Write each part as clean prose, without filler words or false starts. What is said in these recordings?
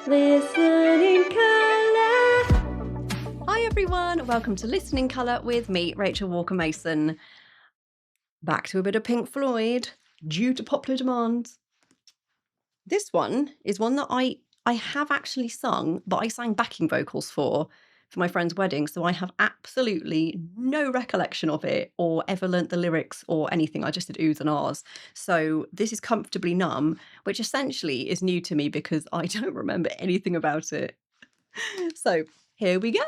Listening Colour. Hi everyone, welcome to Listening Colour with me, Rachel Walker-Mason. Back to a bit of Pink Floyd, due to popular demand. This one is one that I have actually sung, but I sang backing vocals for my friend's wedding, so I have absolutely no recollection of it or ever learnt the lyrics or anything. I just did oohs and ahs. So this is Comfortably Numb, which essentially is new to me because I don't remember anything about it. So here we go.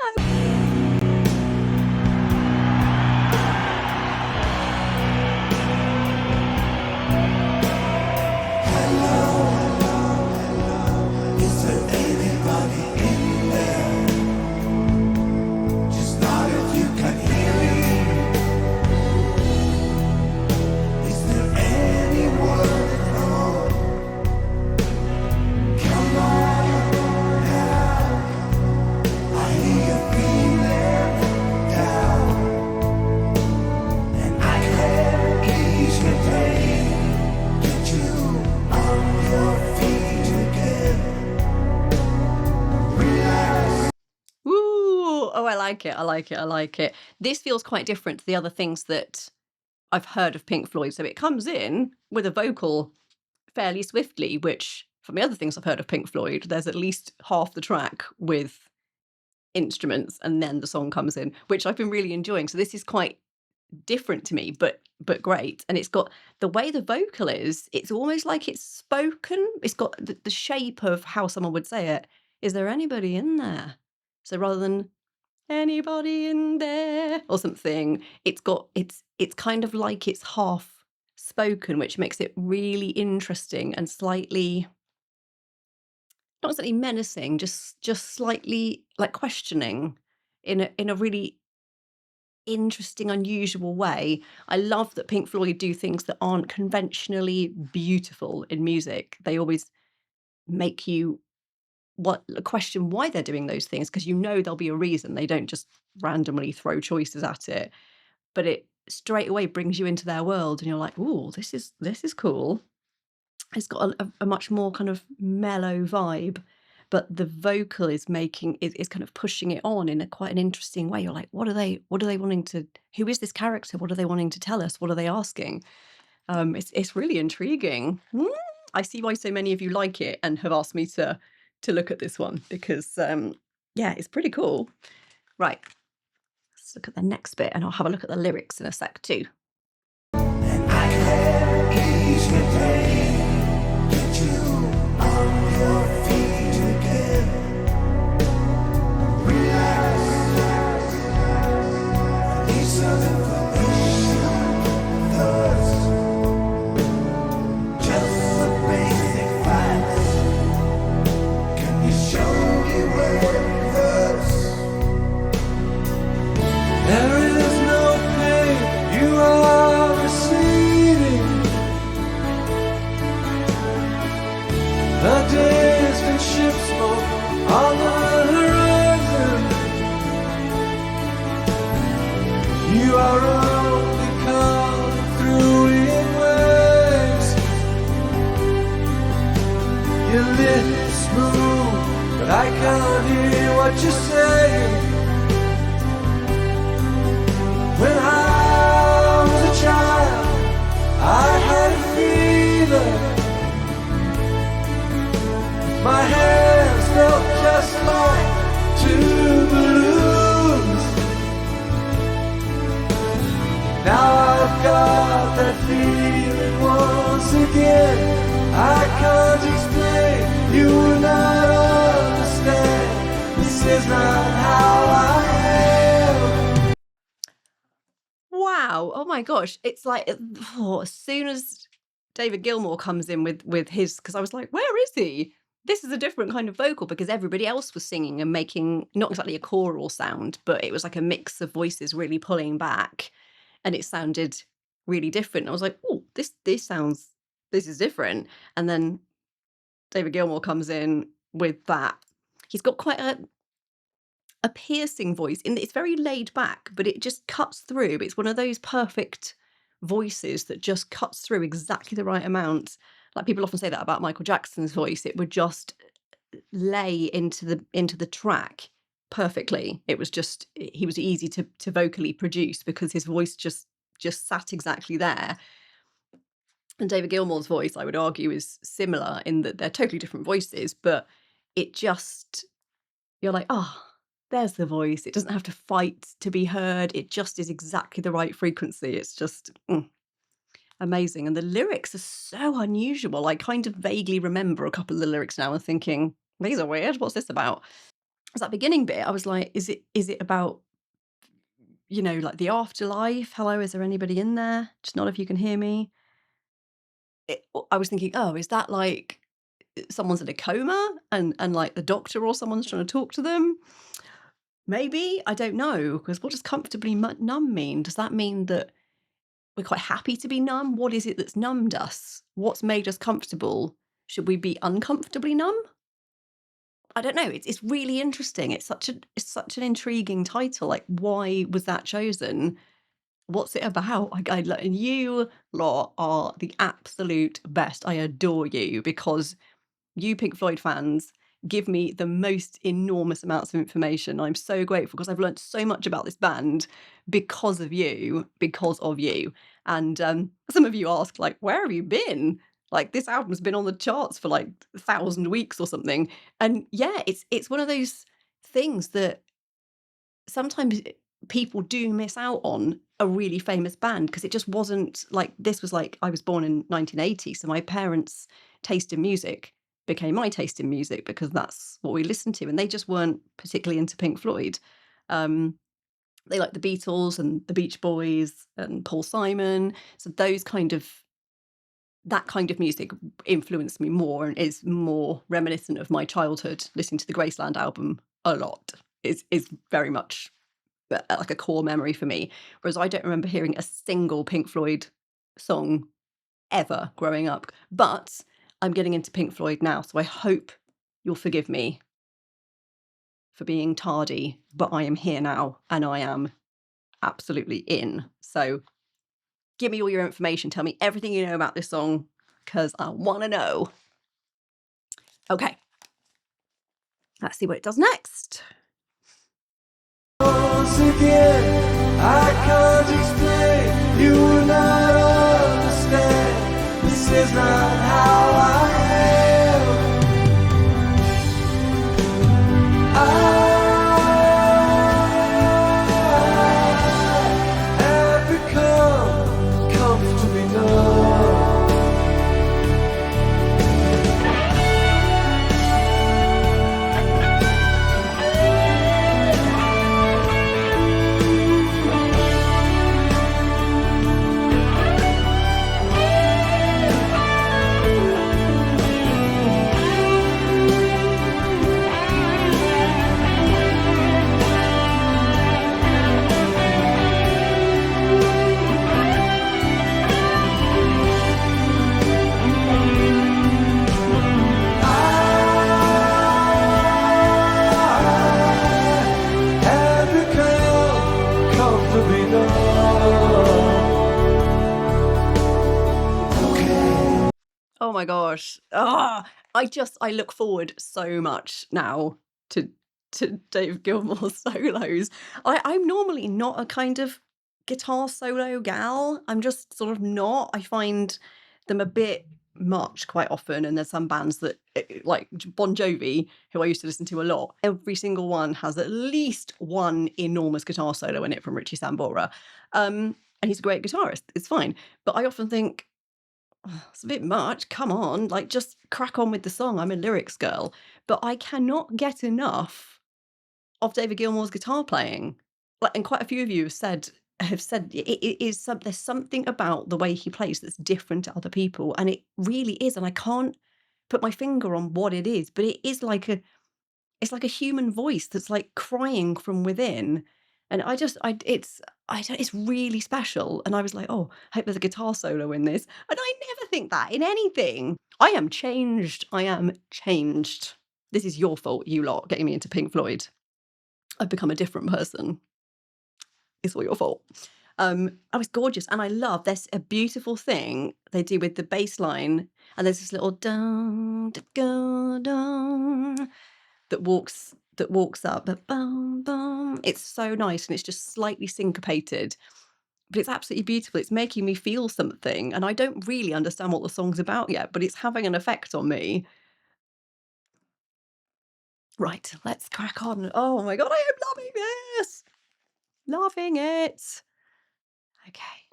I like it. This feels quite different to the other things that I've heard of Pink Floyd. So it comes in with a vocal fairly swiftly, which from the other things I've heard of Pink Floyd, there's at least half the track with instruments and then the song comes in, which I've been really enjoying. So this is quite different to me, but great. And it's got the way the vocal is, it's almost like it's spoken. It's got the shape of how someone would say it. Is there anybody in there? So rather than anybody in there or something, it's kind of like it's half spoken, which makes it really interesting and slightly, not exactly menacing, just slightly like questioning in a really interesting, unusual way. I love that Pink Floyd do things that aren't conventionally beautiful in music. They always make you question why they're doing those things, because you know there'll be a reason. They don't just randomly throw choices at it, but it straight away brings you into their world and you're like, oh, this is cool. It's got a much more kind of mellow vibe, but the vocal is kind of pushing it on in quite an interesting way. You're like, what are they wanting to, who is this character? What are they wanting to tell us? What are they asking? It's really intriguing. I see why so many of you like it and have asked me to look at this one because, yeah, it's pretty cool. Right, let's look at the next bit and I'll have a look at the lyrics in a sec too. And I can ease your pain, get you on your feet again. Relax, release some information first. Just the basic facts. Show me where it hurts. There is no pain, you are receding. The distant ship smoke on the horizon. You are only coming through in waves. Your lips move, but I can't hear what you're saying. When I was a child, I had a fever. My hands felt just like two balloons. Now I've got that feeling once again. I can't explain, you will not understand. This is not how I am. Wow, oh my gosh, it's like, as soon as David Gilmour comes in with his, because I was like, where is he? This is a different kind of vocal because everybody else was singing and making not exactly a choral sound, but it was like a mix of voices really pulling back and it sounded really different. I was like, oh, this is different. And then David Gilmour comes in with that. He's got quite a piercing voice. It's very laid back, but it just cuts through. It's one of those perfect voices that just cuts through exactly the right amount. Like people often say that about Michael Jackson's voice. It would just lay into the track perfectly. It was just he was easy to vocally produce because his voice just sat exactly there. And David Gilmour's voice, I would argue, is similar in that they're totally different voices, but it just you're like, oh, there's the voice. It doesn't have to fight to be heard. It just is exactly the right frequency. It's just amazing. And the lyrics are so unusual. I kind of vaguely remember a couple of the lyrics now and thinking, these are weird. What's this about? As that beginning bit, I was like, is it about, like the afterlife? Hello, is there anybody in there? Just not if you can hear me. I was thinking, oh, is that like someone's in a coma and like the doctor or someone's trying to talk to them? Maybe, I don't know, because what does comfortably numb mean? Does that mean that we're quite happy to be numb? What is it that's numbed us? What's made us comfortable? Should we be uncomfortably numb? I don't know. It's really interesting. It's such an intriguing title. Like, why was that chosen? What's it about? And you lot are the absolute best. I adore you because you Pink Floyd fans give me the most enormous amounts of information. I'm so grateful because I've learned so much about this band because of you. And some of you ask, like, where have you been? Like, this album's been on the charts for like 1,000 weeks or something. And yeah, it's one of those things that sometimes people do miss out on a really famous band because it just wasn't like this was like I was born in 1980, so my parents' taste in music became my taste in music because that's what we listened to, and they just weren't particularly into Pink Floyd. They liked the Beatles and the Beach Boys and Paul Simon, so that kind of music influenced me more and is more reminiscent of my childhood. Listening to the Graceland album a lot is very much like a core memory for me, whereas I don't remember hearing a single Pink Floyd song ever growing up. But I'm getting into Pink Floyd now, so I hope you'll forgive me for being tardy, but I am here now and I am absolutely in. So give me all your information. Tell me everything you know about this song because I want to know. Okay, let's see what it does next. Once again, I can't explain, you will not understand. This is not how I am. I have become comfortably numb. Oh my gosh. I look forward so much now to Dave Gilmour's solos. I'm normally not a kind of guitar solo gal. I'm just sort of not. I find them a bit much quite often, and there's some bands that like Bon Jovi, who I used to listen to a lot. Every single one has at least one enormous guitar solo in it from Richie Sambora. And he's a great guitarist. It's fine. But I often think, it's a bit much. Come on, like just crack on with the song. I'm a lyrics girl, but I cannot get enough of David Gilmour's guitar playing. Like, and quite a few of you have said it is there's something about the way he plays that's different to other people, and it really is. And I can't put my finger on what it is, but it is like it's like a human voice that's like crying from within. And it's really special. And I was like, oh, I hope there's a guitar solo in this. And I never think that in anything. I am changed. This is your fault, you lot, getting me into Pink Floyd. I've become a different person. It's all your fault. Oh, it's gorgeous, and I love there's a beautiful thing they do with the bass line, and there's this little dun, da, ga, dun, that walks up, but bum, bum. It's so nice, and it's just slightly syncopated, but it's absolutely beautiful. It's making me feel something, and I don't really understand what the song's about yet, but it's having an effect on me. Right, let's crack on. Oh my god, I am loving this! Loving it. Okay.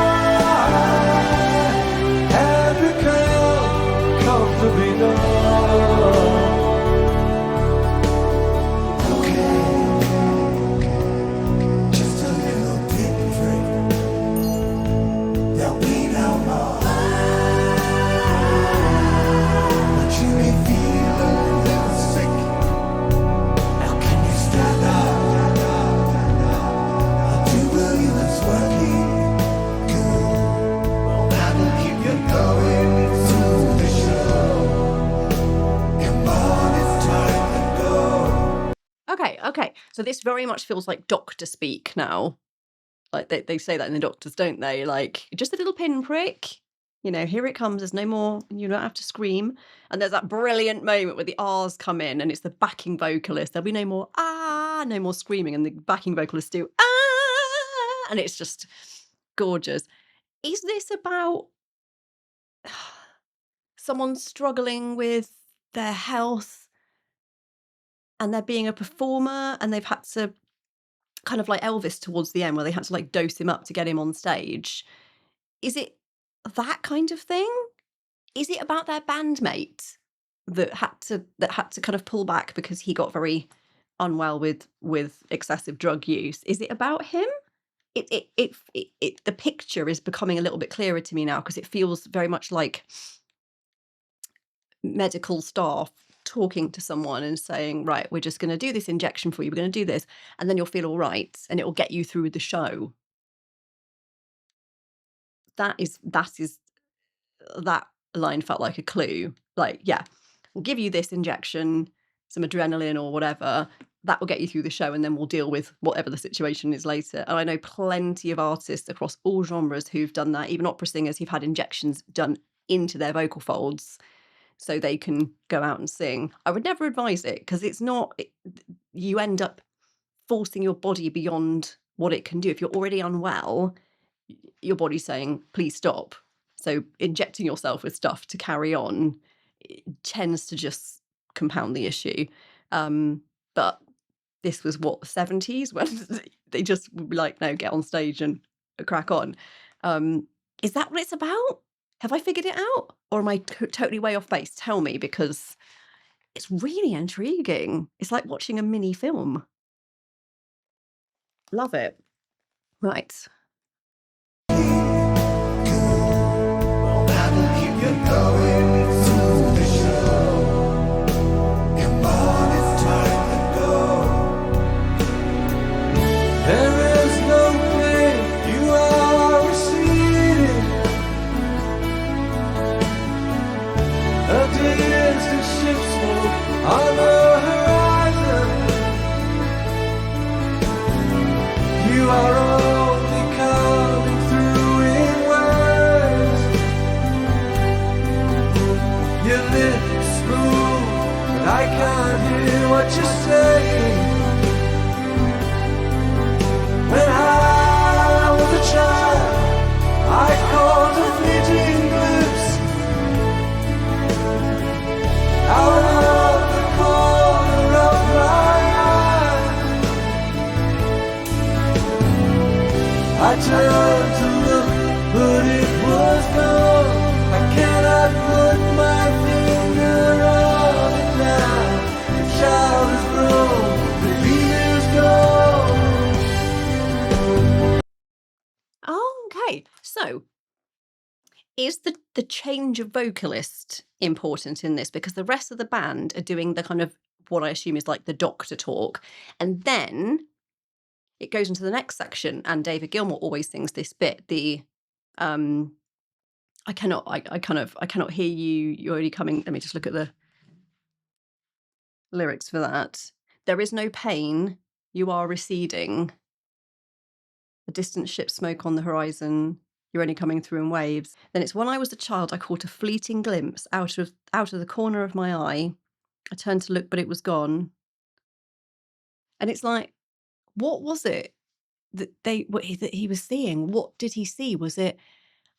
Have become comfortably numb. Okay, just a little pinprick. There'll be no more. But you may feel a little sick. Now can you stand up? I do believe it's working good. Well, that'll keep you going through the show. Come on, it's time to go. Okay. So this very much feels like doctor speak now. Like they say that in the doctors, don't they? Like, just a little pinprick. Here it comes. There's no more. You don't have to scream. And there's that brilliant moment where the R's come in, and it's the backing vocalist. There'll be no more no more screaming, and the backing vocalist do and it's just gorgeous. Is this about someone struggling with their health and they're being a performer and they've had to kind of like Elvis towards the end where they had to like dose him up to get him on stage? Is it that kind of thing? Is it about their bandmate that had to kind of pull back because he got very unwell with excessive drug use? Is it about him? The picture is becoming a little bit clearer to me now because it feels very much like medical staff talking to someone and saying, right, we're just going to do this injection for you. We're going to do this, and then you'll feel all right, and it will get you through the show. That line felt like a clue. Like, yeah, we'll give you this injection, some adrenaline or whatever. That will get you through the show, and then we'll deal with whatever the situation is later. And I know plenty of artists across all genres who've done that, even opera singers who've had injections done into their vocal folds so they can go out and sing. I would never advise it because you end up forcing your body beyond what it can do. If you're already unwell, your body's saying, please stop. So injecting yourself with stuff to carry on tends to just compound the issue. But this was the 70s when they just would be like, no, get on stage and crack on. Is that what it's about? Have I figured it out? Or am I totally way off base? Tell me, because it's really intriguing. It's like watching a mini film. Love it. Right. Well, that'll keep you going through the show. Come on, it's time to go. There is no pain, you are receding. A distant ship smoke on the horizon. You are only coming through in waves. Your lips move, but I can't hear what you're saying. When I was a child, I caught a fleeting glimpse out of the corner of my eye. I turned to look, but it was gone. I cannot put my finger on it now. The child is grown, the leader's gone. Okay. So is the change of vocalist important in this? Because the rest of the band are doing the kind of what I assume is like the doctor talk. And then it goes into the next section, and David Gilmour always sings this bit, the I cannot hear you, you're only coming. Let me just look at the lyrics for that. There is no pain, you are receding. The distant ship smoke on the horizon, you're only coming through in waves. Then it's when I was a child, I caught a fleeting glimpse out of the corner of my eye. I turned to look, but it was gone. And it's like, what was it that he was seeing? What did he see? Was it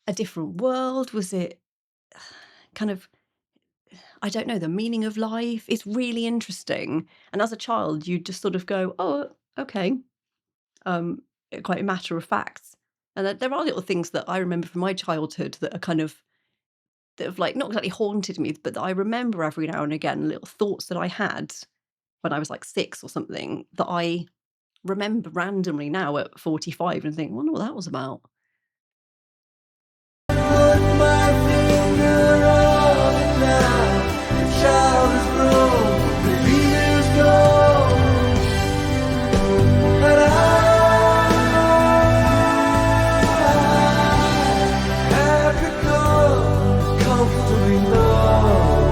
a different world? Was it kind of, I don't know, the meaning of life? It's really interesting. And as a child, you just sort of go, oh, okay. Quite a matter of fact. And there are little things that I remember from my childhood that are kind of, that have like not exactly haunted me, but that I remember every now and again, little thoughts that I had when I was like 6 or something that I remember randomly now at 45 and think, wonder what that was about. Put my finger on it now. The child is grown, the leader's gone, and I have become comfortably numb.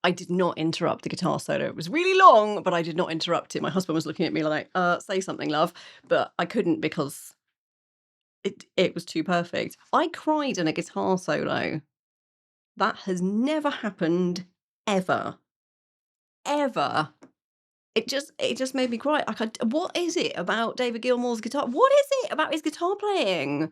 I did not interrupt the guitar solo. It was really long, but I did not interrupt it. My husband was looking at me like, say something, love. But I couldn't because it was too perfect. I cried in a guitar solo. That has never happened ever. Ever. It just made me cry. What is it about David Gilmour's guitar? What is it about his guitar playing?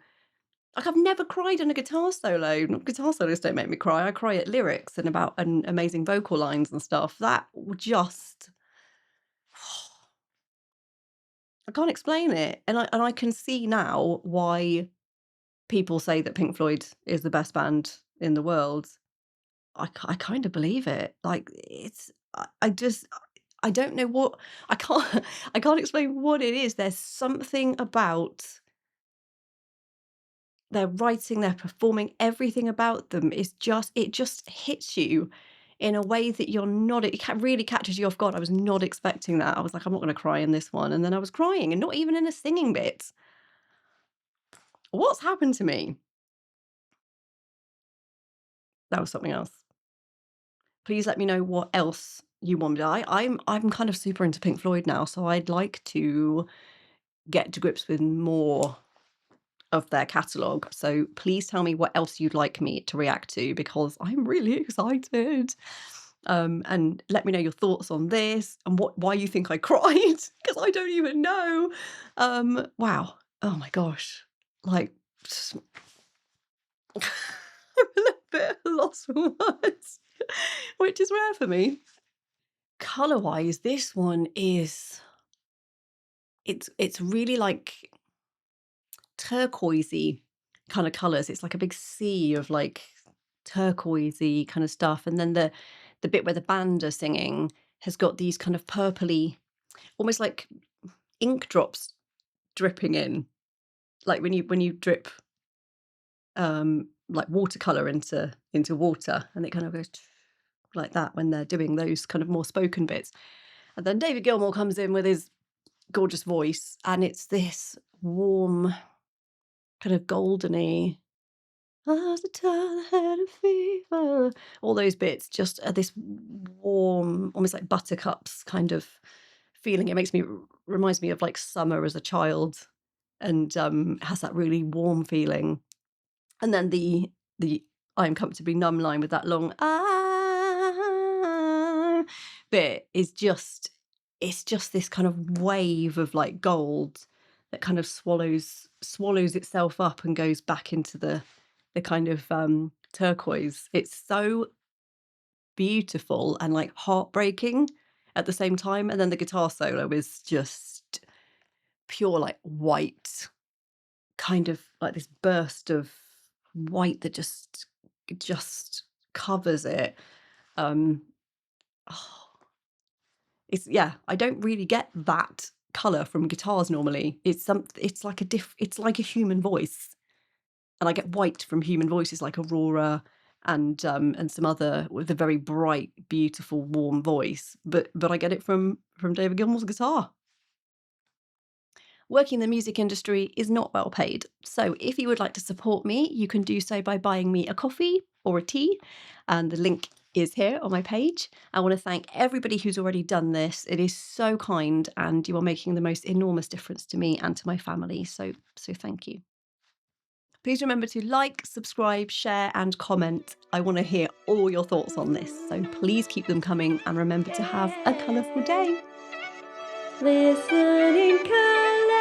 Like, I've never cried in a guitar solo. Guitar solos don't make me cry. I cry at lyrics and about amazing vocal lines and stuff. That just, I can't explain it. And I can see now why people say that Pink Floyd is the best band in the world. I kind of believe it. Like, I don't know what, I can't, I can't explain what it is. There's something about their writing, their performing, everything about them is it just hits you in a way that you're not, really catches you off guard. I was not expecting that. I was like, I'm not going to cry in this one. And then I was crying, and not even in a singing bit. What's happened to me? That was something else. Please let me know what else you want. I'm kind of super into Pink Floyd now, so I'd like to get to grips with more of their catalogue. So please tell me what else you'd like me to react to, because I'm really excited. And let me know your thoughts on this and why you think I cried, because I don't even know. Wow. Oh my gosh. Like, I'm a little bit lost for words, which is rare for me. Colour-wise, this one is, it's really like turquoisey kind of colours. It's like a big sea of like turquoisey kind of stuff. And then the bit where the band are singing has got these kind of purpley, almost like ink drops dripping in. Like when you drip like watercolour into water, and it kind of goes like that when they're doing those kind of more spoken bits. And then David Gilmour comes in with his gorgeous voice, and it's this warm, kind of goldeny, as a child I had a fever. All those bits, just this warm, almost like buttercups kind of feeling. It reminds me of like summer as a child, and has that really warm feeling. And then the I am comfortably numb line with that long bit is just, it's just this kind of wave of like gold that kind of swallows itself up and goes back into the kind of turquoise. It's so beautiful and like heartbreaking at the same time. And then the guitar solo is just pure like white, kind of like this burst of white that just covers it. Oh, I don't really get that color from guitars normally. It's like a human voice, and I get white from human voices like Aurora and some other with a very bright, beautiful, warm voice. But I get it from David Gilmour's guitar. Working in the music industry is not well paid, so if you would like to support me, you can do so by buying me a coffee or a tea, and the link is here on my page. I want to thank everybody who's already done this. It is so kind, and you are making the most enormous difference to me and to my family, so thank you. Please remember to like, subscribe, share and comment. I want to hear all your thoughts on this, so please keep them coming, and remember to have a colourful day. Listen in colour.